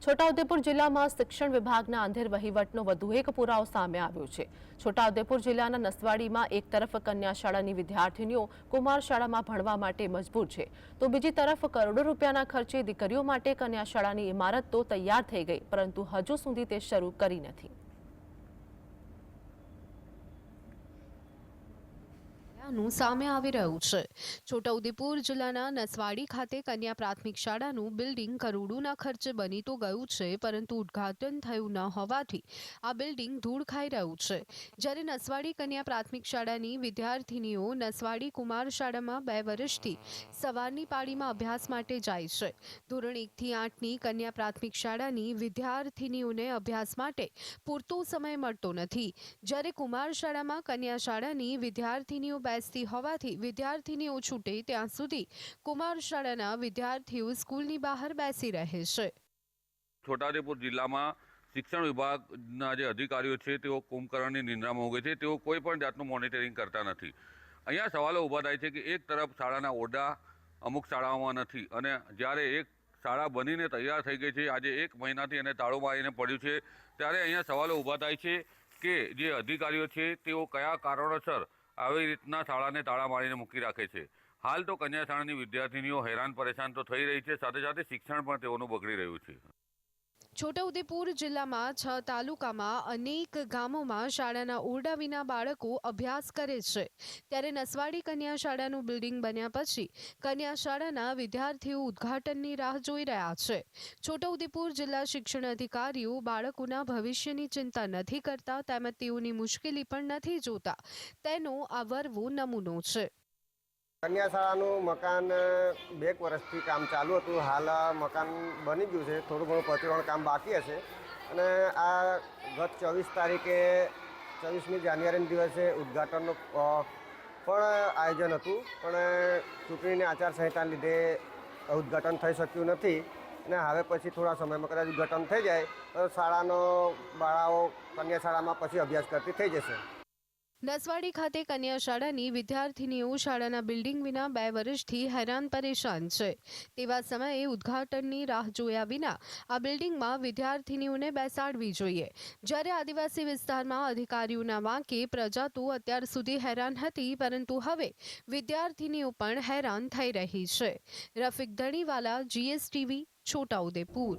છોટાઉદેપુર જિલ્લામાં શિક્ષણ વિભાગના અંધેર વહીવટનો વધુ એક પુરાવો સામે આવ્યો છે। છોટાઉદેપુર જિલ્લાના નસવાડીમાં એક તરફ કન્યા શાળાની વિદ્યાર્થીનીઓ કુમાર શાળામાં ભણવા માટે મજબૂર છે, તો બીજી તરફ કરોડો રૂપિયાના ખર્ચે દીકરીઓ માટે કન્યા શાળાની ઇમારત તો તૈયાર થઈ ગઈ, પરંતુ હજુ સુધી તે શરૂ કરી નથી। સામે આવી રહ્યું છે। છોટાઉદેપુર જિલ્લાના નસવાડી ખાતે કન્યા પ્રાથમિક શાળાનું બિલ્ડિંગ કરોડોના ખર્ચે બની તો ગયું છે, પરંતુ ઉદ્ઘાટન થયું ન હોવાથી આ બિલ્ડિંગ ધૂળ ખાઈ રહ્યું છે। જ્યારે નસવાડી કન્યા પ્રાથમિક શાળાની વિદ્યાર્થીનીઓ નસવાડી કુમાર શાળામાં 2 વર્ષથી સવારની પાળીમાં અભ્યાસ માટે જાય છે। ધોરણ 1 થી 8ની કન્યા પ્રાથમિક શાળાની વિદ્યાર્થીનીઓને અભ્યાસ માટે પૂરતો સમય મળતો નથી, જ્યારે કુમાર શાળામાં કન્યા શાળાની વિદ્યાર્થીનીઓ બેસતી હોવાથી વિદ્યાર્થીનીઓ છૂટે ત્યાં સુધી કુમાર શાળાના વિદ્યાર્થીઓ સ્કૂલની બહાર બેસી રહે છે। છોટાઉદેપુર જિલ્લામાં શિક્ષણ વિભાગના જે અધિકારીઓ છે તેઓ કુંભકર્ણની નિંદ્રામાં ઊંઘે છે। તેઓ કોઈ પણ જાતનું મોનિટરિંગ કરતા નથી। અહીંયા સવાલો ઊભા થાય છે કે એક તરફ શાળાના ઓરડા અમુક શાળાઓમાં નથી, અને જ્યારે એક શાળા બનીને તૈયાર થઈ ગઈ છે, આજે 1 મહિનાથી એને તાળું મારીને પડ્યું છે, ત્યારે અહીંયા સવાલો ઊભા થાય છે કે જે અધિકારીઓ છે તેઓ કયા કારણોસર આવી રીતના શાળાને તાળા મારીને મૂકી રાખે છે। હાલ તો કન્યા શાળાની વિદ્યાર્થીનીઓ હેરાન પરેશાન તો થઈ રહી છે, સાથે સાથે શિક્ષણ પણ તેઓનું બગડી રહ્યું છે। છોટાઉદેપુર જિલ્લામાં 6 તાલુકામાં અનેક ગામોમાં શાળાના ઓરડા વિના બાળકો અભ્યાસ કરે છે, ત્યારે નસવાડી કન્યા શાળાનું બિલ્ડિંગ બન્યા પછી કન્યા શાળાના વિદ્યાર્થીઓ ઉદ્ઘાટનની રાહ જોઈ રહ્યા છે। છોટાઉદેપુર જિલ્લા શિક્ષણ અધિકારીઓ બાળકોના ભવિષ્યની ચિંતા નથી કરતા, તેમજ તેઓની મુશ્કેલી પણ નથી જોતા, તેનો આ વર્વો નમૂનો છે। કન્યા શાળાનું મકાન 2 વર્ષથી કામ ચાલુ હતું। હાલ મકાન બની ગયું છે, થોડું ઘણું પતરવાનું કામ બાકી હશે, અને આ ગત 24 તારીખે 24મી જાન્યુઆરીના દિવસે ઉદ્ઘાટનનું પણ આયોજન હતું, પણ ચૂંટણીની આચારસંહિતાના લીધે ઉદ્ઘાટન થઈ શક્યું નથી, અને હવે પછી થોડા સમયમાં કદાચ ઉદ્ઘાટન થઈ જાય તો શાળાનો બાળાઓ કન્યા શાળામાં પછી અભ્યાસ કરતી થઈ જશે। નસવાડી ખાતે કન્યા શાળાની વિદ્યાર્થીનીઓ શાળાના બિલ્ડિંગ વિના 2 વર્ષથી હેરાન પરેશાન છે। તેવા સમયે ઉદ્ઘાટનની રાહ જોયા વિના આ બિલ્ડિંગમાં વિદ્યાર્થીનીઓને બેસાડવી જોઈએ। જ્યારે આદિવાસી વિસ્તારમાં અધિકારીઓના વાંકે પ્રજા તો અત્યાર સુધી હેરાન હતી, પરંતુ હવે વિદ્યાર્થીનીઓ પણ હેરાન થઈ રહી છે। રફીક ધણીવાલા, GSTV, છોટાઉદેપુર।